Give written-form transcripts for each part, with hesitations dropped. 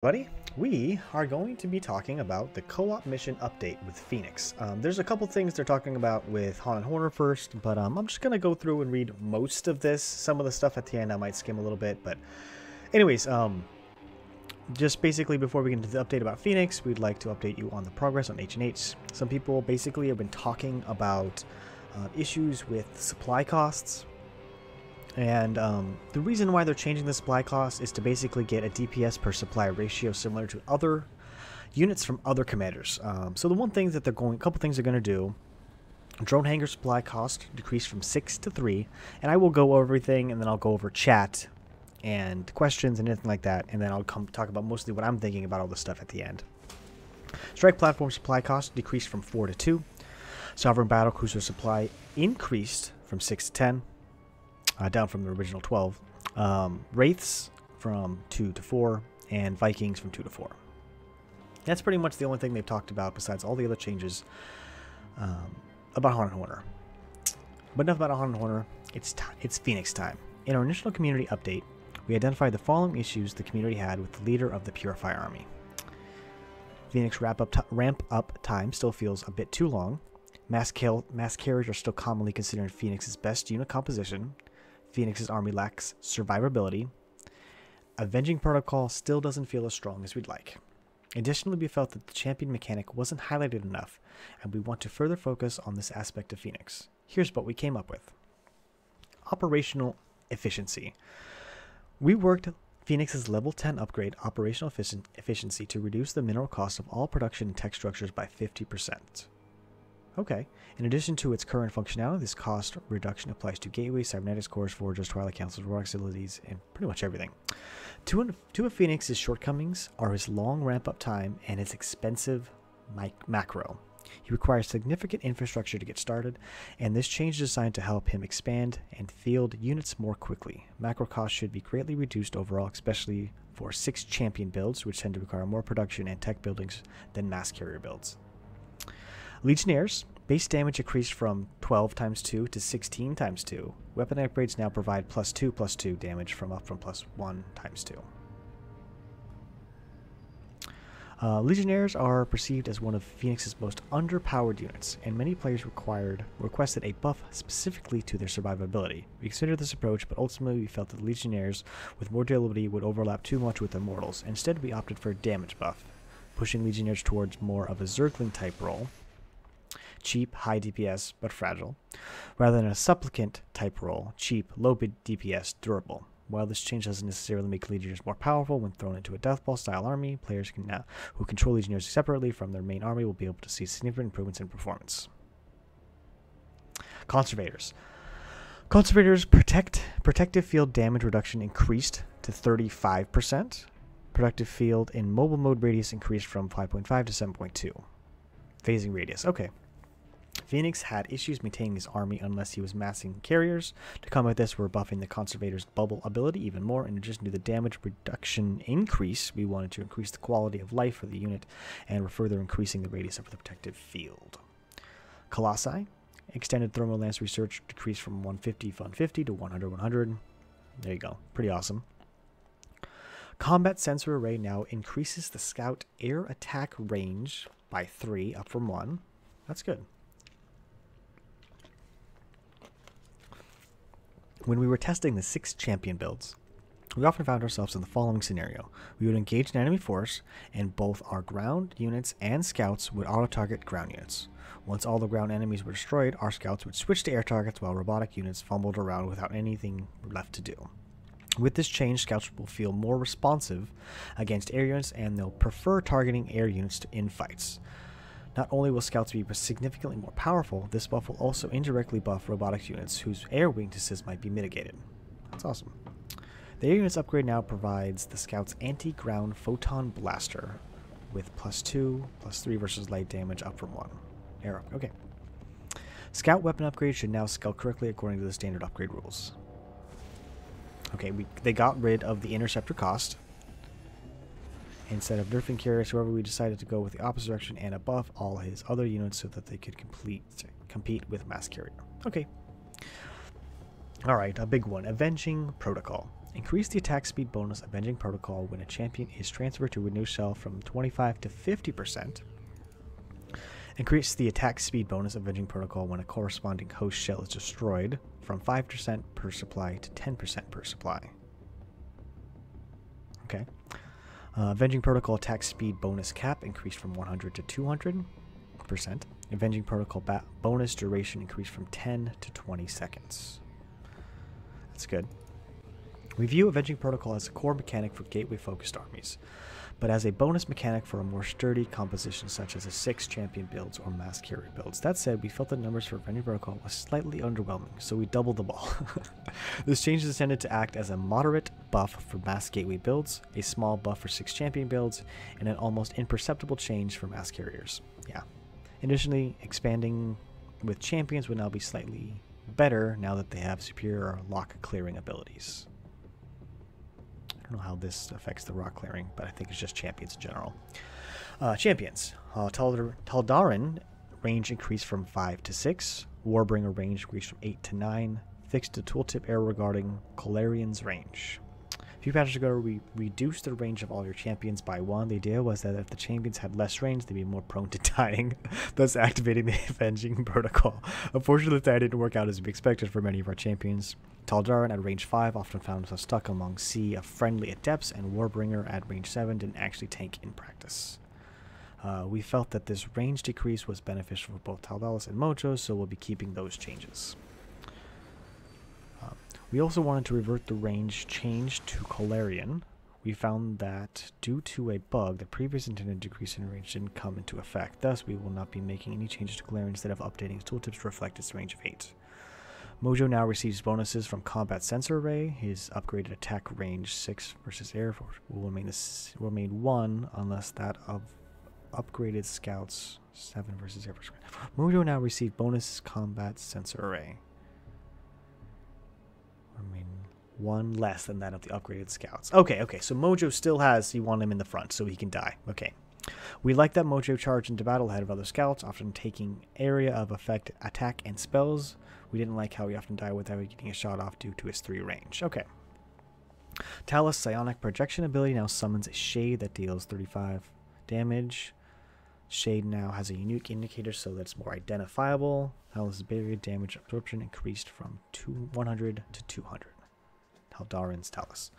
Buddy, we are going to be talking about the co-op mission update with Fenix. There's a couple things they're talking about with Han and Horner first, but I'm just going to go through and read most of this. Some of the stuff at the end I might skim a little bit, but anyways, just basically before we get into the update about Fenix, we'd like to update you on the progress on H&H. Some people basically have been talking about issues with supply costs. And the reason why they're changing the supply cost is to basically get a DPS per supply ratio similar to other units from other commanders. So the one thing that a couple things they're going to do, drone hangar supply cost decreased from 6 to 3, and I will go over everything, and then I'll go over chat and questions and anything like that, and then I'll come talk about mostly what I'm thinking about all this stuff at the end. Strike platform supply cost decreased from 4 to 2. Sovereign battlecruiser supply increased from 6 to 10. Down from the original 12. Wraiths from 2 to 4, and Vikings from 2 to 4. That's pretty much the only thing they've talked about besides all the other changes about Han and Horner. But enough about Han and Horner, it's Fenix time. In our initial community update, we identified the following issues the community had with the leader of the Purify army. Fenix ramp up time still feels a bit too long. Mass carriers are still commonly considered Fenix's best unit composition. Fenix's army lacks survivability. Avenging protocol still doesn't feel as strong as we'd like. Additionally, we felt that the champion mechanic wasn't highlighted enough, and we want to further focus on this aspect of Fenix. Here's what we came up with. Operational efficiency. We worked Fenix's level 10 upgrade operational efficiency to reduce the mineral cost of all production and tech structures by 50%. Okay. In addition to its current functionality, this cost reduction applies to gateways, cybernetics cores, forges, twilight councils, robotic facilities, and pretty much everything. Two of Fenix's shortcomings are his long ramp-up time and his expensive macro. He requires significant infrastructure to get started, and this change is designed to help him expand and field units more quickly. Macro costs should be greatly reduced overall, especially for 6 champion builds, which tend to require more production and tech buildings than mass carrier builds. Legionnaires. Base damage increased from 12 times 2 to 16 times 2. Weapon upgrades now provide +2/+2 damage from +1 times 2. Legionnaires are perceived as one of Fenix's most underpowered units, and many players requested a buff specifically to their survivability. We considered this approach, but ultimately we felt that Legionnaires with more durability would overlap too much with Immortals. Instead, we opted for a damage buff, pushing Legionnaires towards more of a Zergling type role. Cheap, high DPS, but fragile, rather than a supplicant type role, cheap, low DPS, durable. While this change doesn't necessarily make Legionnaires more powerful when thrown into a Deathball style army, players who control Legionnaires separately from their main army will be able to see significant improvements in performance. Conservators. Conservators' protective field damage reduction increased to 35%. Protective field in mobile mode radius increased from 5.5 to 7.2. Phasing radius. Okay. Fenix had issues maintaining his army unless he was massing carriers. To combat this, we're buffing the Conservator's bubble ability even more. In addition to the damage reduction increase, we wanted to increase the quality of life for the unit, and we're further increasing the radius of the protective field. Colossi. Extended thermal lance research decreased from 150 to 100. There you go. Pretty awesome. Combat sensor array now increases the scout air attack range by 3, up from 1. That's good. When we were testing the 6 champion builds, we often found ourselves in the following scenario. We would engage an enemy force, and both our ground units and scouts would auto-target ground units. Once all the ground enemies were destroyed, our scouts would switch to air targets while robotic units fumbled around without anything left to do. With this change, scouts will feel more responsive against air units, and they'll prefer targeting air units in fights. Not only will scouts be significantly more powerful, this buff will also indirectly buff robotics units whose air weaknesses might be mitigated. That's awesome. The air units upgrade now provides the scout's anti-ground photon blaster with +2/+3 versus light damage, up from 1. Air up. Okay. Scout weapon upgrade should now scale correctly according to the standard upgrade rules. Okay, they got rid of the interceptor cost. Instead of nerfing carriers, however, we decided to go with the opposite direction and buff all his other units so that they could compete with mass carrier. Okay. Alright, a big one. Avenging protocol. Increase the attack speed bonus Avenging Protocol when a champion is transferred to a new shell from 25 to 50%. Increase the attack speed bonus Avenging Protocol when a corresponding host shell is destroyed from 5% per supply to 10% per supply. Okay. Avenging Protocol attack speed bonus cap increased from 100 to 200%. Avenging Protocol bonus duration increased from 10 to 20 seconds. That's good. We view Avenging Protocol as a core mechanic for gateway-focused armies, but as a bonus mechanic for a more sturdy composition such as a 6 champion builds or mass carrier builds. That said, we felt the numbers for Avenging Protocol was slightly underwhelming, so we doubled the ball. This change is intended to act as a moderate buff for mass gateway builds, a small buff for 6 champion builds, and an almost imperceptible change for mass carriers. Yeah. Additionally, expanding with champions would now be slightly better now that they have superior lock clearing abilities. I don't know how this affects the rock clearing, but I think it's just champions in general. Champions. Taldarin range increased from 5 to 6. Warbringer range increased from 8 to 9. Fixed the tooltip error regarding Colarian's range. A few patches ago, we reduced the range of all your champions by 1. The idea was that if the champions had less range, they'd be more prone to dying, thus activating the Avenging Protocol. Unfortunately, that didn't work out as we expected for many of our champions. Taldarin at range 5 often found himself stuck among sea of friendly adepts, and Warbringer at range 7 didn't actually tank in practice. We felt that this range decrease was beneficial for both Taldalis and Mojo, so we'll be keeping those changes. We also wanted to revert the range change to Colarian. We found that due to a bug, the previous intended decrease in range didn't come into effect. Thus, we will not be making any changes to Colarian instead of updating his tooltips to reflect its range of 8. Mojo now receives bonuses from Combat Sensor Array. His upgraded attack range 6 versus Air Force will remain 1 unless that of upgraded Scouts 7 versus Air Force. Mojo now receives bonus Combat Sensor Array. I mean, 1 less than that of the upgraded Scouts. Okay, so Mojo still has, you want him in the front so he can die. Okay. We like that Mojo charged into battle ahead of other Scouts, often taking area of effect, attack, and spells. We didn't like how he often died without getting a shot off due to his 3 range. Okay. Talus' Psionic Projection ability now summons a Shade that deals 35 damage. Shade now has a unique indicator so that it's more identifiable. Talus' barrier damage absorption increased from 100 to 200. Taldarin's Talus.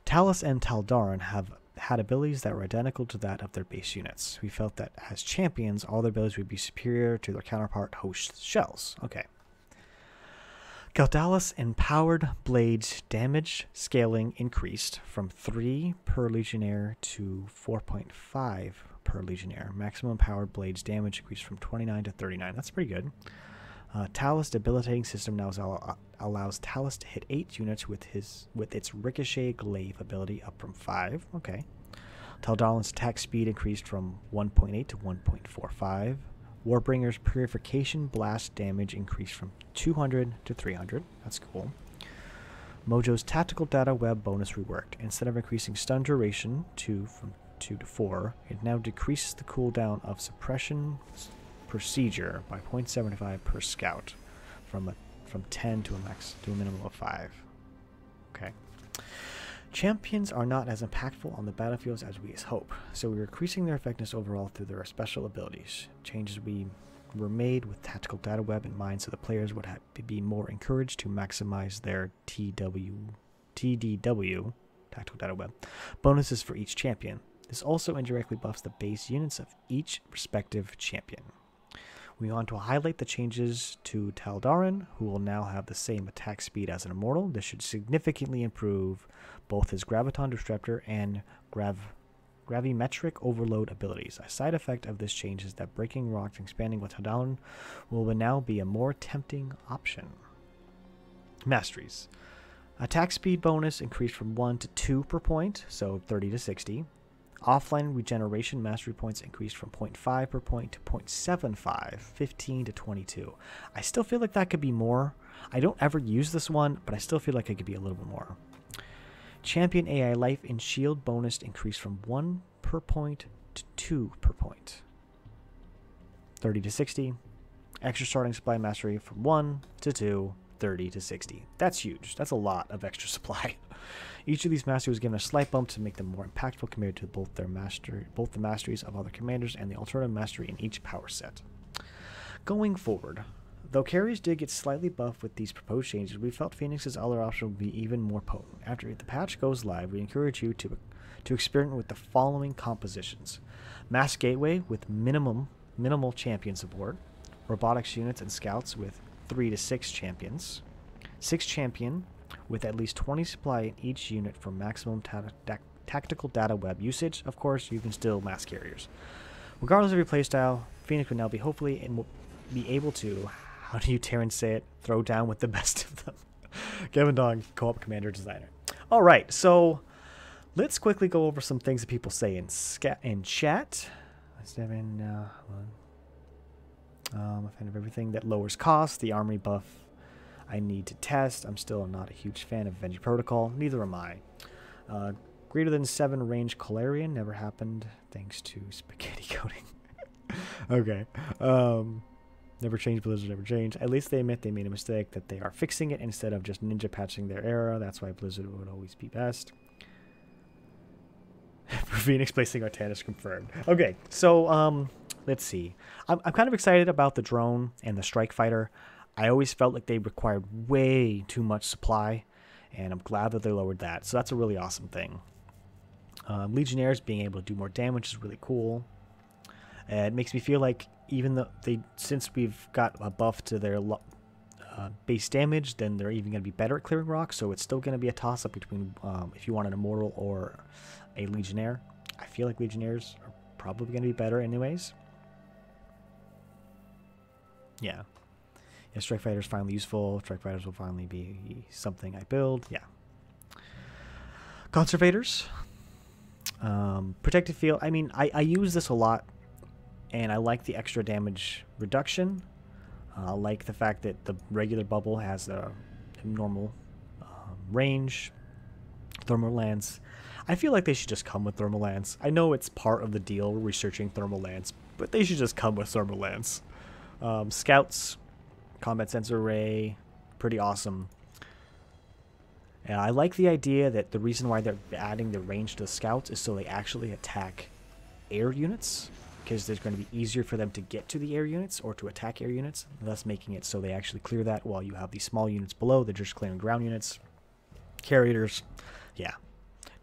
Talus and Taldarin have had abilities that were identical to that of their base units. We felt that as champions, all their abilities would be superior to their counterpart host shells. Okay. Galdalis Empowered Blades damage scaling increased from 3 per Legionnaire to 4.5 per Legionnaire. Maximum Empowered Blades damage increased from 29 to 39. That's pretty good. Talus Debilitating System now allows Talus to hit 8 units with its Ricochet Glaive ability up from 5. Okay. Taldarin's attack speed increased from 1.8 to 1.45. Warbringer's Purification Blast damage increased from 200 to 300. That's cool. Mojo's Tactical Data Web bonus reworked. Instead of increasing stun duration from 2 to 4, it now decreases the cooldown of Suppression Procedure by 0.75 per scout from 10 to a minimum of 5. Okay. Champions are not as impactful on the battlefields as we hope, so we're increasing their effectiveness overall through their special abilities. Changes were made with Tactical Data Web in mind so the players would be more encouraged to maximize their TDW, Tactical Data Web, bonuses for each champion. This also indirectly buffs the base units of each respective champion. We want to highlight the changes to Taldarin, who will now have the same attack speed as an Immortal. This should significantly improve both his Graviton Disruptor and Gravimetric Overload abilities. A side effect of this change is that breaking rocks and expanding with Taldarin will now be a more tempting option. Masteries. Attack speed bonus increased from 1 to 2 per point, so 30 to 60. Offline regeneration mastery points increased from 0.5 per point to 0.75, 15 to 22. I still feel like that could be more. I don't ever use this one, but I still feel like it could be a little bit more. Champion AI life and shield bonus increased from 1 per point to 2 per point. 30 to 60. Extra starting supply mastery from 1 to 2. 30 to 60. That's huge. That's a lot of extra supply. Each of these masteries was given a slight bump to make them more impactful compared to both the masteries of other commanders and the alternative mastery in each power set. Going forward, though carriers did get slightly buffed with these proposed changes, we felt Fenix's other option would be even more potent. After the patch goes live, we encourage you to experiment with the following compositions: Mass Gateway with minimal champion support, robotics units and scouts with 3 to 6 champions, 6 champion with at least 20 supply in each unit for maximum tactical data web usage. Of course, you can still mass carriers. Regardless of your playstyle, Fenix would now be hopefully be able to, how do you Terran say it, throw down with the best of them. Kevin Dong, co-op commander designer. All right, so let's quickly go over some things that people say in chat. I'm a fan of everything that lowers costs. The armory buff I need to test. I'm still not a huge fan of Avenging Protocol. Neither am I. Greater than 7 range Calarian never happened thanks to spaghetti coating. Okay. Never changed. Blizzard never changed. At least they admit they made a mistake, that they are fixing it instead of just ninja patching their error. That's why Blizzard would always be best. For Phoenix placing Artanis confirmed. Okay, so let's see. I'm kind of excited about the drone and the strike fighter. I always felt like they required way too much supply, and I'm glad that they lowered that. So that's a really awesome thing. Legionnaires being able to do more damage is really cool. It makes me feel like even though since we've got a buff to their base damage, then they're even going to be better at clearing rocks. So it's still going to be a toss-up between if you want an immortal or a legionnaire. I feel like legionnaires are probably going to be better anyways. Yeah. Yeah, strike fighters finally useful. Strike fighters will finally be something I build. Yeah. Conservators. Protected field. I mean, I use this a lot, and I like the extra damage reduction. I like the fact that the regular bubble has a normal range. Thermal lance. I feel like they should just come with thermal lance. I know it's part of the deal researching thermal lance, but they should just come with thermal lance. Scouts, combat sensor array, pretty awesome. And I like the idea that the reason why they're adding the range to the scouts is so they actually attack air units, because it's going to be easier for them to get to the air units or to attack air units, thus making it so they actually clear that, while you have these small units below that are just clearing ground units. Carriers, yeah.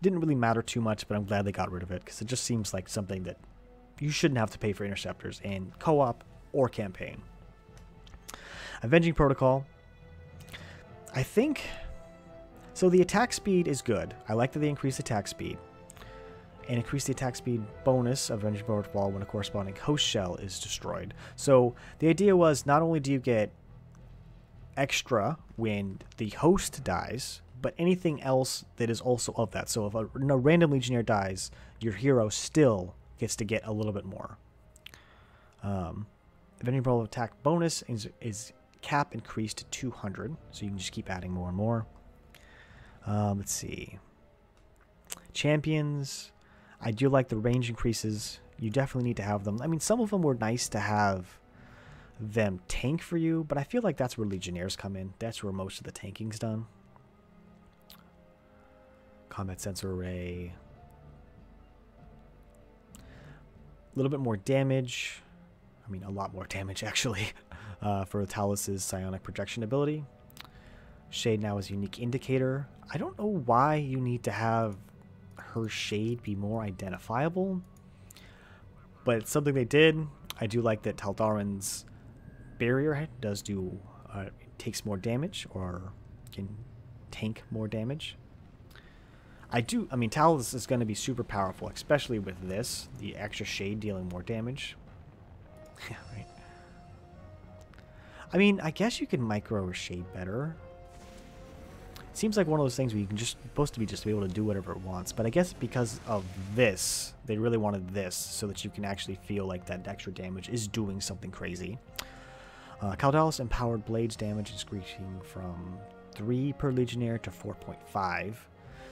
Didn't really matter too much, but I'm glad they got rid of it, because it just seems like something that you shouldn't have to pay for interceptors in co-op or campaign. Avenging Protocol. I think... So the attack speed is good. I like that they increase attack speed. And increase the attack speed bonus of Avenging Protocol when a corresponding host shell is destroyed. So the idea was, not only do you get extra when the host dies, but anything else that is also of that. So if a random Legionnaire dies, your hero still gets to get a little bit more. Avenging Protocol attack bonus is cap increased to 200, so you can just keep adding more and more. Let's see. Champions. I do like the range increases. You definitely need to have them. I mean, some of them were nice to have them tank for you, but I feel like that's where Legionnaires come in. That's where most of the tanking's done. Combat sensor array. A little bit more damage. I mean, a lot more damage, actually, for Talus's psionic projection ability. Shade now is a unique indicator. I don't know why you need to have her shade be more identifiable, but it's something they did. I do like that Taldarin's barrier does do takes more damage, or can tank more damage. I mean, Talus is going to be super powerful, especially with this, the extra shade dealing more damage. Yeah, right. I mean, I guess you can micro or shade better. Seems like one of those things where you can just supposed to be able to do whatever it wants, but I guess because of this, they really wanted this so that you can actually feel like that extra damage is doing something crazy. Caldalis empowered blades damage is increasing from 3 per Legionnaire to 4.5.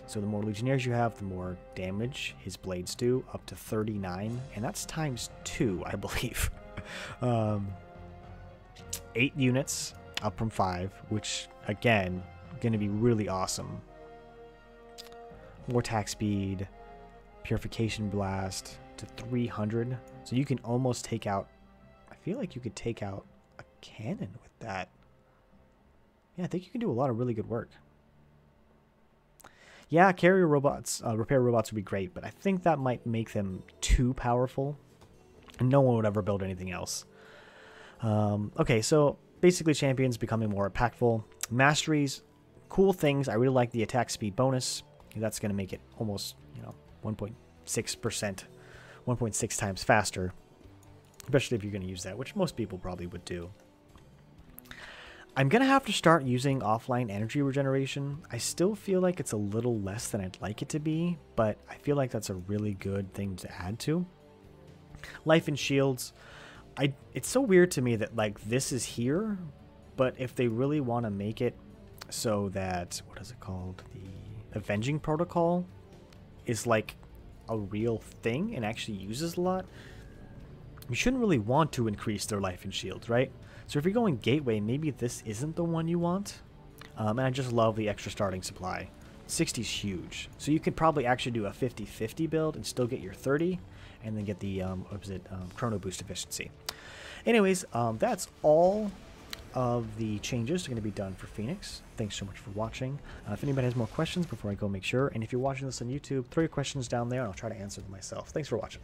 So the more Legionnaires you have, the more damage his blades do, up to 39, and that's times 2, I believe. 8 units, up from 5, which again, going to be really awesome. More attack speed, purification blast to 300. So you can almost take out, I feel like you could take out a cannon with that. Yeah, I think you can do a lot of really good work. Yeah, carrier robots, repair robots would be great, but I think that might make them too powerful, and no one would ever build anything else. Okay, so basically champions becoming more impactful. Masteries, cool things. I really like the attack speed bonus. That's going to make it almost, 1.6%, 1.6 times faster, especially if you're going to use that, which most people probably would do. I'm going to have to start using offline energy regeneration. I still feel like it's a little less than I'd like it to be, but I feel like that's a really good thing to add to. Life and shields. It's so weird to me that, like, this is here, but if they really want to make it so that, what is it called? The Avenging Protocol is, like, a real thing and actually uses a lot, you shouldn't really want to increase their life and shields, right? So if you're going gateway, maybe this isn't the one you want. And I just love the extra starting supply. 60 is huge. So you could probably actually do a 50-50 build and still get your 30, and then get the chrono boost efficiency. Anyways, that's all of the changes that are going to be done for Fenix. Thanks so much for watching. If anybody has more questions before I go, make sure. And if you're watching this on YouTube, throw your questions down there and I'll try to answer them myself. Thanks for watching.